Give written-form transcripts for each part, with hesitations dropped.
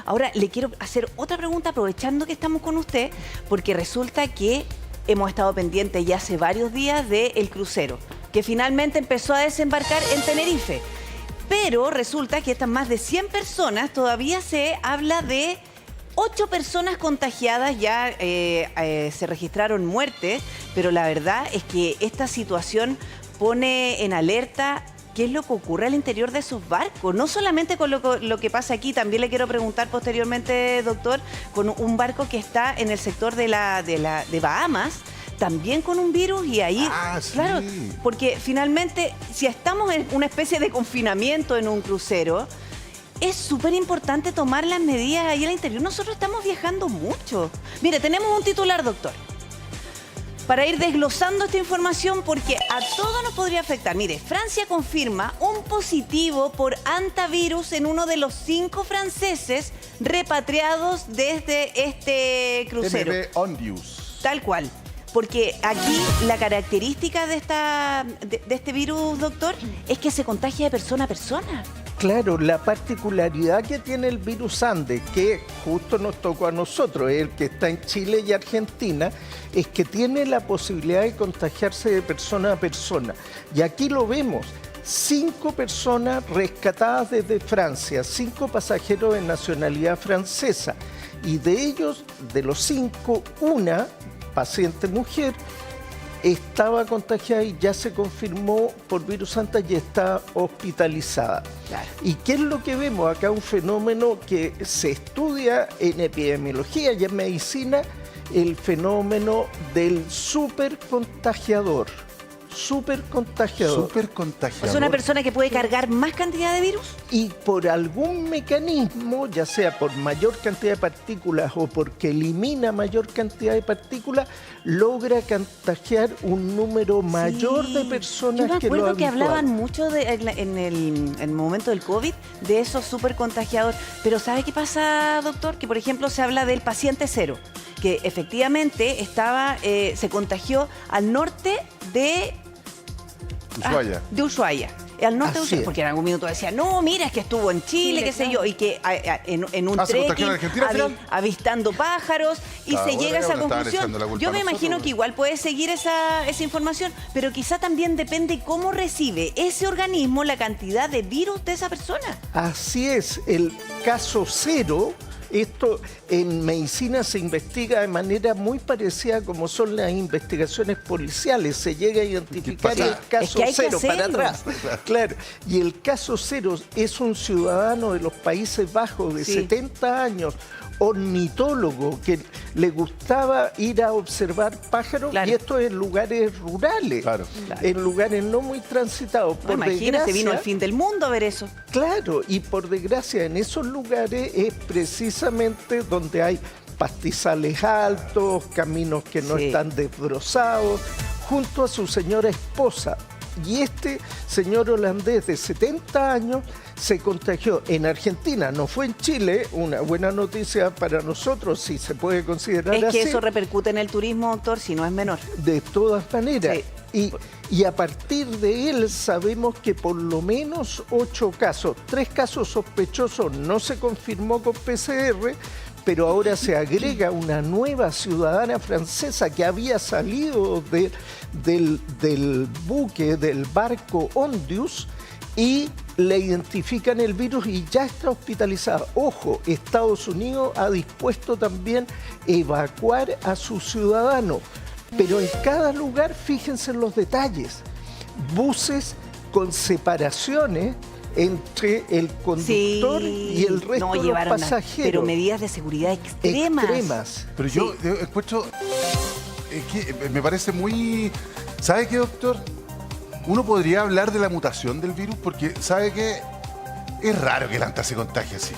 Ahora, le quiero hacer otra pregunta aprovechando que estamos con usted, porque resulta que hemos estado pendientes ya hace varios días del crucero, que finalmente empezó a desembarcar en Tenerife. Pero resulta que estas más de 100 personas, todavía se habla de 8 personas contagiadas, ya se registraron muertes, pero la verdad es que esta situación pone en alerta qué es lo que ocurre al interior de esos barcos. No solamente con lo que pasa aquí, también le quiero preguntar posteriormente, doctor, con un barco que está en el sector de Bahamas, también con un virus y ahí, claro, porque finalmente si estamos en una especie de confinamiento en un crucero, es súper importante tomar las medidas ahí al interior. Nosotros estamos viajando mucho. Mire, tenemos un titular, doctor, para ir desglosando esta información porque a todos nos podría afectar. Mire, Francia confirma un positivo por hantavirus en uno de los 5 franceses repatriados desde este crucero. MV Ondius. Tal cual. Porque aquí la característica de este virus, doctor, es que se contagia de persona a persona. Claro, la particularidad que tiene el virus Andes, que justo nos tocó a nosotros, el que está en Chile y Argentina, es que tiene la posibilidad de contagiarse de persona a persona. Y aquí lo vemos, 5 personas rescatadas desde Francia, 5 pasajeros de nacionalidad francesa. Y de ellos, de los 5, una paciente mujer estaba contagiada y ya se confirmó por virus Andes y está hospitalizada. Claro. ¿Y qué es lo que vemos? Acá un fenómeno que se estudia en epidemiología y en medicina, el fenómeno del supercontagiador. Supercontagiador. ¿Es una persona que puede cargar más cantidad de virus? Y por algún mecanismo, ya sea por mayor cantidad de partículas o porque elimina mayor cantidad de partículas, logra contagiar un número mayor de personas que lo habitual. Yo me acuerdo que hablaban mucho en el momento del COVID de esos supercontagiadores. Pero ¿sabe qué pasa, doctor? Que, por ejemplo, se habla del paciente cero, que efectivamente se contagió al norte de Ushuaia. De Ushuaia. Al norte de Ushuaia, porque en algún minuto decía, no, mira, es que estuvo en Chile, qué sé yo, y que en un trekking, avistando pájaros, y se llega a esa conclusión. Yo me imagino que igual puede seguir esa información, pero quizá también depende cómo recibe ese organismo la cantidad de virus de esa persona. Así es, el caso cero. Esto en medicina se investiga de manera muy parecida como son las investigaciones policiales. Se llega a identificar el caso cero para atrás. Claro. Y el caso cero es un ciudadano de los Países Bajos de 70 años, ornitólogo, que le gustaba ir a observar pájaros, y esto en lugares rurales, en lugares no muy transitados. No, imagínate, vino al fin del mundo a ver eso. Claro, y por desgracia en esos lugares es precisamente donde hay pastizales altos, caminos que no están desbrozados, junto a su señora esposa. Y este señor holandés de 70 años se contagió en Argentina, no fue en Chile, una buena noticia para nosotros, si se puede considerar así. Es que eso repercute en el turismo, doctor, si no es menor. De todas maneras. Y a partir de él sabemos que por lo menos 8 casos, 3 casos sospechosos no se confirmó con PCR, pero ahora se agrega una nueva ciudadana francesa que había salido del buque, del barco Ondius, y le identifican el virus y ya está hospitalizada. Ojo, Estados Unidos ha dispuesto también evacuar a sus ciudadanos, pero en cada lugar, fíjense en los detalles, buses con separaciones entre el conductor y el resto de los pasajeros. Pero medidas de seguridad extremas. Pero yo encuentro que me parece muy... ¿Sabe qué, doctor? Uno podría hablar de la mutación del virus porque sabe que es raro que el anta se contagie así,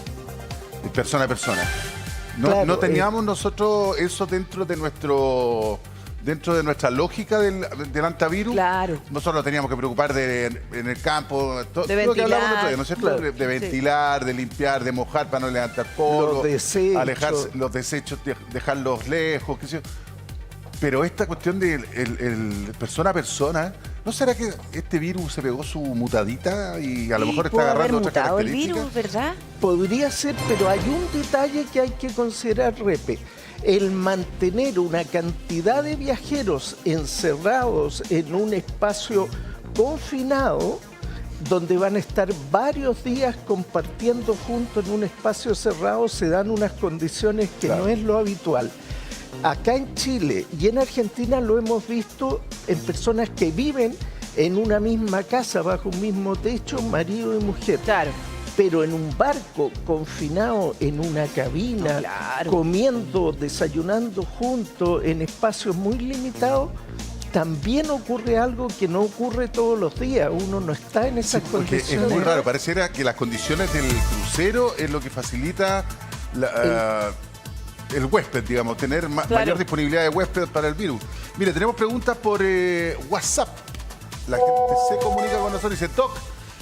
de persona a persona. No teníamos nosotros eso dentro de nuestra lógica del antivirus. Claro. Nosotros nos teníamos que preocupar en el campo, todo de lo que hablamos ventilar, ¿no es cierto? De ventilar, de limpiar, de mojar para no levantar polvo, alejarse los desechos, dejarlos lejos, qué sé yo. Pero esta cuestión de persona a persona ¿No será que este virus se pegó su mutadita y a lo mejor está ¿Pudo haber agarrando otras mutado el características? virus, verdad? Podría ser, pero hay un detalle que hay que considerar, Repe. El mantener una cantidad de viajeros encerrados en un espacio confinado, donde van a estar varios días compartiendo juntos en un espacio cerrado, se dan unas condiciones que Claro. no es lo habitual. Acá en Chile y en Argentina lo hemos visto en personas que viven en una misma casa, bajo un mismo techo, marido y mujer. Claro. Pero en un barco, confinado en una cabina, Claro. comiendo, desayunando juntos, en espacios muy limitados, también ocurre algo que no ocurre todos los días. Uno no está en esas Porque es condiciones. muy raro, pareciera que las condiciones del crucero es lo que facilita el huésped, digamos, tener Claro. mayor disponibilidad de huésped para el virus. Mire, tenemos preguntas por WhatsApp. La gente se comunica con nosotros y dice, Doc,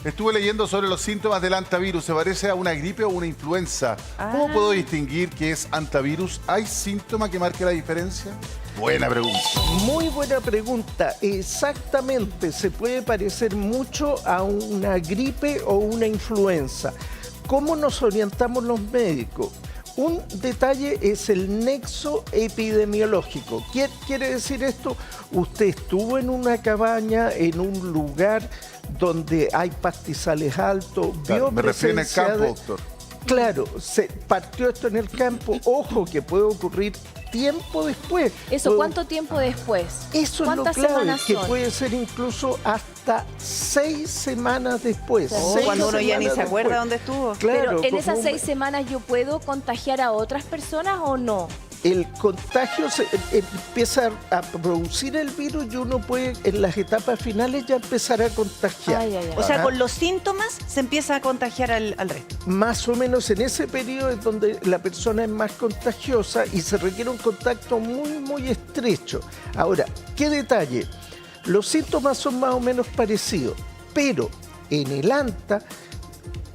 estuve leyendo sobre los síntomas del hantavirus. ¿Se parece a una gripe o una influenza? ¿Cómo puedo distinguir que es hantavirus? ¿Hay síntoma que marque la diferencia? Buena pregunta. Muy buena pregunta. Exactamente, se puede parecer mucho a una gripe o una influenza. ¿Cómo nos orientamos los médicos? Un detalle es el nexo epidemiológico. ¿Qué quiere decir esto? Usted estuvo en una cabaña, en un lugar donde hay pastizales altos, Claro, vio me refiero en el presencia campo, de- doctor. Claro, se partió esto en el campo. Ojo, que puede ocurrir tiempo después. Eso, Puede- ¿cuánto tiempo después? Eso es lo ¿Cuántas clave, semanas que son? puede ser incluso hasta 6 semanas después. Oh, 6 Cuando uno ya ni se semanas acuerda después. dónde estuvo. Claro, Pero en como esas un- 6 semanas yo puedo contagiar a otras personas o no. El contagio se empieza a producir el virus y uno puede en las etapas finales ya empezar a contagiar. Ay, ay, ay. O sea, Ajá. con los síntomas se empieza a contagiar al resto. Más o menos en ese periodo es donde la persona es más contagiosa y se requiere un contacto muy estrecho. Ahora, ¿qué detalle? Los síntomas son más o menos parecidos, pero en el ANTA,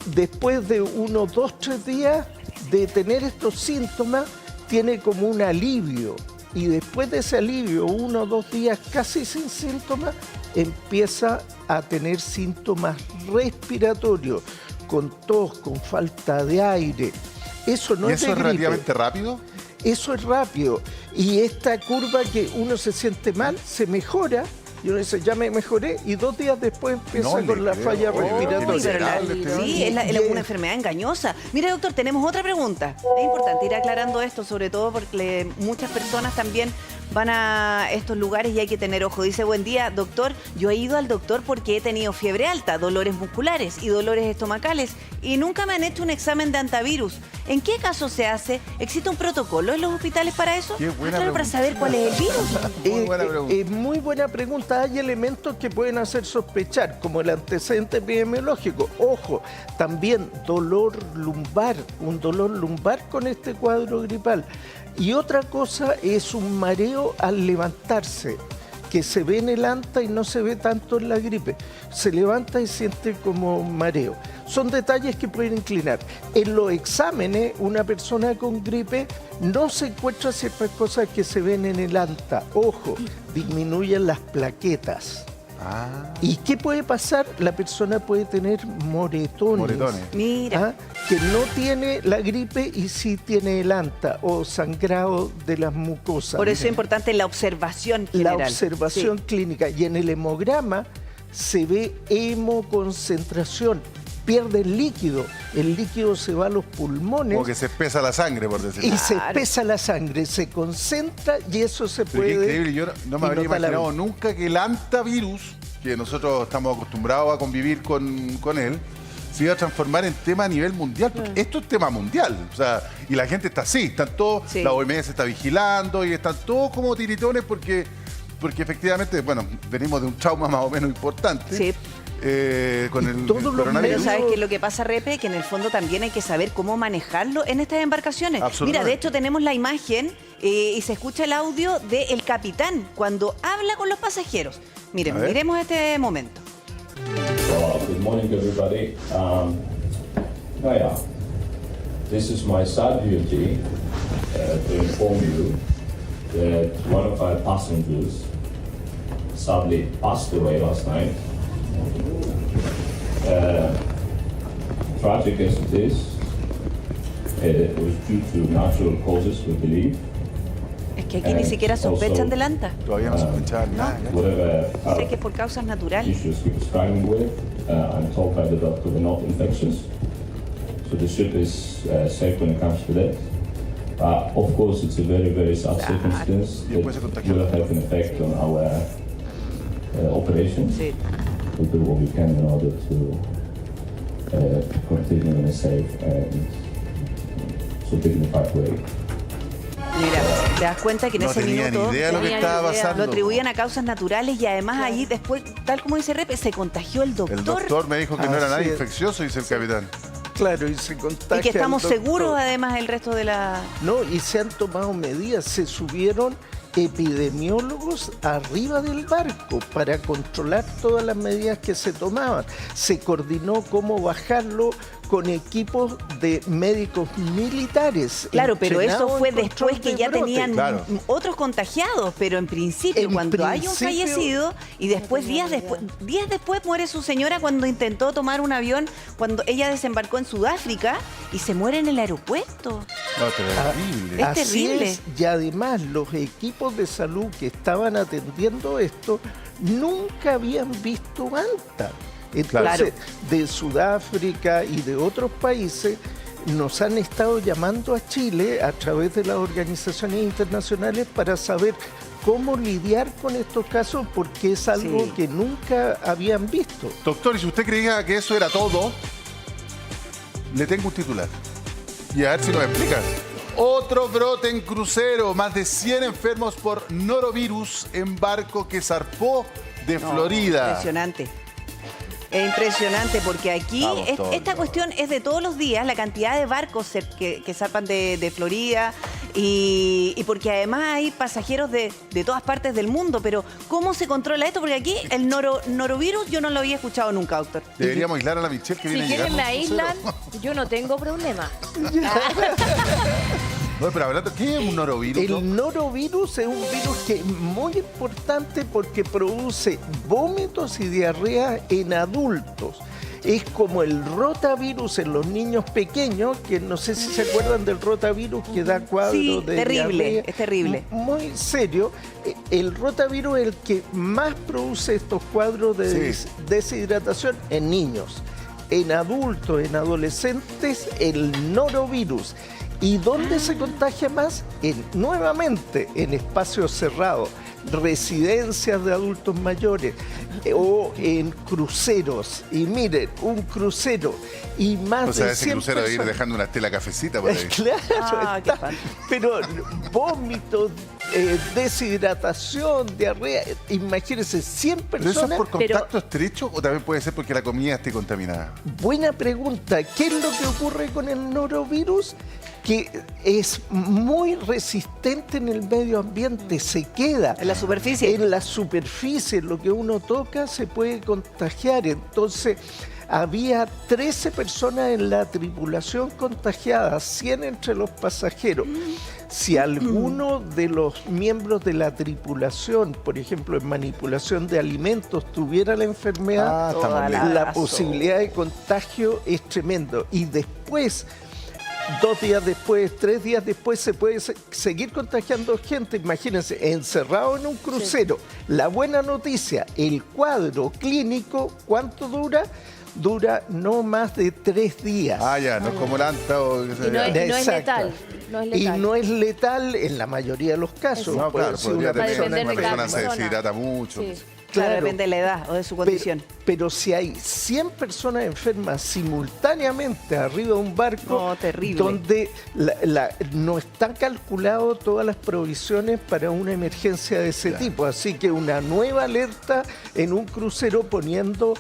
después de 1, 2, 3 días de tener estos síntomas, tiene como un alivio. Y después de ese alivio, 1 o 2 días casi sin síntomas, empieza a tener síntomas respiratorios, con tos, con falta de aire. Eso no ¿Y es eso de es gripe. relativamente rápido? Eso es rápido. Y esta curva que uno se siente mal, se mejora. Y uno dice, ya me mejoré. Y 2 días después empieza No le con la creo. falla Oye, respiratoria. pero la- Sí, es una enfermedad engañosa. Mira, doctor, tenemos otra pregunta. Es importante ir aclarando esto, sobre todo porque muchas personas también van a estos lugares y hay que tener ojo. Dice, buen día, doctor. Yo he ido al doctor porque he tenido fiebre alta, dolores musculares y dolores estomacales y nunca me han hecho un examen de hantavirus. ¿En qué caso se hace? ¿Existe un protocolo en los hospitales para eso? Qué buena Claro, para pregunta. saber cuál es el virus. Muy buena pregunta. Es muy buena pregunta. Hay elementos que pueden hacer sospechar, como el antecedente epidemiológico. Ojo, también dolor lumbar, un dolor lumbar con este cuadro gripal. Y otra cosa es un mareo al levantarse, que se ve en el ANTA y no se ve tanto en la gripe. Se levanta y siente como un mareo. Son detalles que pueden inclinar. En los exámenes, una persona con gripe no se encuentra ciertas cosas que se ven en el ANTA. Ojo, disminuyen las plaquetas. Ah, ¿Y qué puede pasar? La persona puede tener moretones. moretones. Mira. Que no tiene la gripe y sí tiene el ANTA o sangrado de las mucosas. Por eso es importante la observación La general. observación Sí. clínica. Y en el hemograma se ve hemoconcentración. Pierde el líquido se va a los pulmones Como que se espesa la sangre, por decirlo. y se Claro. espesa la sangre, se concentra y eso se Pero puede... qué increíble, yo no me y habría nota la imaginado vida. nunca que el hantavirus, que nosotros estamos acostumbrados a convivir con él, se iba a transformar en tema a nivel mundial, porque esto es tema mundial, o sea, y la gente está así, están todos, Sí. la OMS está vigilando y están todos como tiritones porque efectivamente, bueno, venimos de un trauma más o menos importante. Sí. Con el todos los Pero coronavirus. ¿sabes qué es lo que pasa, Repe? Que en el fondo también hay que saber cómo manejarlo en estas embarcaciones. Absolutamente. Mira, de hecho tenemos la imagen y se escucha el audio del capitán cuando habla con los pasajeros. Miren, A ver. miremos este momento. Good morning, everybody. This is my sad duty to inform you that one of our passengers sadly passed away last night. Tragic as it is, it was due to natural causes, we believe. Es que aquí ni siquiera sospechan del ANTA. Todavía no sospechaban nada. ¿no? Whatever Sé que es por causas naturales. issues he was struggling with, I'm told by the doctor they're not infectious. So the ship is safe when it comes to that. Of course, it's a very, very sad circumstance Y después se that contagió. will have an effect on our operation. Sí. We'll do what we can in order to continue in a safe and so dignified way. Mira, te das cuenta que en No ese tenía minuto ni idea de lo que tenía estaba ni idea. pasando. lo atribuían a causas naturales y además allí después, tal como dice Repe, se contagió el doctor. El doctor me dijo que no era Así nada es. infeccioso, dice el capitán. Claro, y se contagia Y que estamos el doctor. seguros además el resto de la... No, y se han tomado medidas, se subieron epidemiólogos arriba del barco para controlar todas las medidas que se tomaban. Se coordinó cómo bajarlo con equipos de médicos militares. Claro, pero eso entrenados fue en después control que de ya brote. tenían Claro. otros contagiados, pero en principio, En cuando hay un principio- fallecido y después días después muere su señora cuando intentó tomar un avión, cuando ella desembarcó en Sudáfrica y se muere en el aeropuerto. No, terrible. Es Así terrible. es, y además los equipos de salud que estaban atendiendo esto nunca habían visto ANTA. Entonces, de Sudáfrica y de otros países nos han estado llamando a Chile a través de las organizaciones internacionales para saber cómo lidiar con estos casos porque es algo Sí. que nunca habían visto. Doctor, y si usted creía que eso era todo, le tengo un titular. Y a ver si nos explica. Otro brote en crucero. Más de 100 enfermos por norovirus en barco que zarpó de No, Florida. Impresionante. Es impresionante porque aquí Vamos todos, esta ¿no? cuestión es de todos los días, la cantidad de barcos que zarpan de Florida y porque además hay pasajeros de todas partes del mundo. Pero ¿cómo se controla esto? Porque aquí el norovirus yo no lo había escuchado nunca, doctor. Deberíamos aislar a la Michelle que Si viene quieren llegando. me aíslan, yo no tengo problema. No, pero hablando, ¿qué es un norovirus? Doc? El norovirus es un virus que es muy importante porque produce vómitos y diarrea en adultos. Es como el rotavirus en los niños pequeños, que no sé si se acuerdan del rotavirus que da cuadros Sí, de terrible, diarrea. es terrible. Muy serio. El rotavirus es el que más produce estos cuadros de Sí. deshidratación en niños. En adultos, en adolescentes, el norovirus. ¿Y dónde se contagia más? Nuevamente, en espacios cerrados, residencias de adultos mayores o en cruceros. Y miren, un crucero y más O sea, de ese 100 crucero de ir personas. dejando una estela cafecita por ahí. Claro, Ah, qué está. espanto. Pero vómitos, deshidratación, diarrea, imagínense, 100 ¿Pero eso es personas. por contacto estrecho o también puede ser porque la comida esté contaminada? Buena pregunta. ¿Qué es lo que ocurre con el norovirus? Que es muy resistente en el medio ambiente, se queda. En la superficie. En la superficie, lo que uno toca se puede contagiar. Entonces, había 13 personas en la tripulación contagiadas, 100 entre los pasajeros. Si alguno de los miembros de la tripulación, por ejemplo, en manipulación de alimentos, tuviera la enfermedad, Toda la la razón. posibilidad de contagio es tremendo. Y después, 2 días después, 3 días después, se puede seguir contagiando gente. Imagínense, encerrado en un crucero. La buena noticia, el cuadro clínico, ¿cuánto dura? Dura no más de 3 días. Ah, ya, no es como la anta o qué sé Y no yo. es- no Exacto. letal, no es Y letal. no es letal en la mayoría de los casos. No, Puede claro, ser podría una tener, persona depender de una cada persona se persona. deshidrata mucho. Sí. Claro, Claro. depende de la edad o de su condición. Pero si hay 100 personas enfermas simultáneamente arriba de un barco, No, terrible. donde no está calculado todas las provisiones para una emergencia de ese tipo. Así que una nueva alerta en un crucero poniendo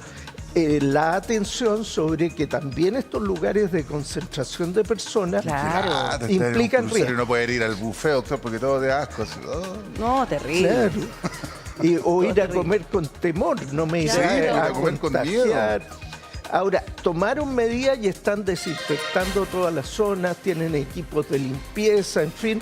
la atención sobre que también estos lugares de concentración de personas Claro. Ah, te está en un implican crucero riesgo. y no puede ir al buffet, doctor, porque todo de asco. Así, oh. No, terrible. Claro. O ir a comer con temor, no me iré Claro. ir a a comer con contagiar. Ahora, tomaron medidas y están desinfectando todas las zonas, tienen equipos de limpieza, en fin,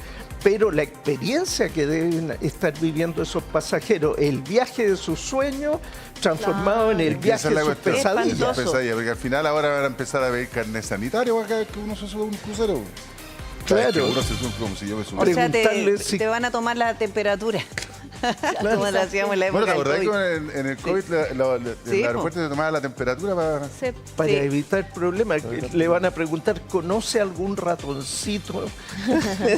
pero la experiencia que deben estar viviendo esos pasajeros, el viaje de sus sueños transformado en el Es que viaje esa es la de sus cuestión. pesadillas. Espantoso. Pesadilla, porque al final ahora van a empezar a pedir carnet sanitario cada vez que uno se sube a un crucero. Claro. Que uno se sube como si yo me O subiera. sea, Preguntarle si- te van a tomar la temperatura. Como lo hacíamos en la Bueno, época ¿te del acordás COVID. que en el Sí. COVID Sí, en el po. aeropuerto se tomaba la temperatura para... Se- Para Sí. evitar problemas, que le van a preguntar, ¿conoce algún ratoncito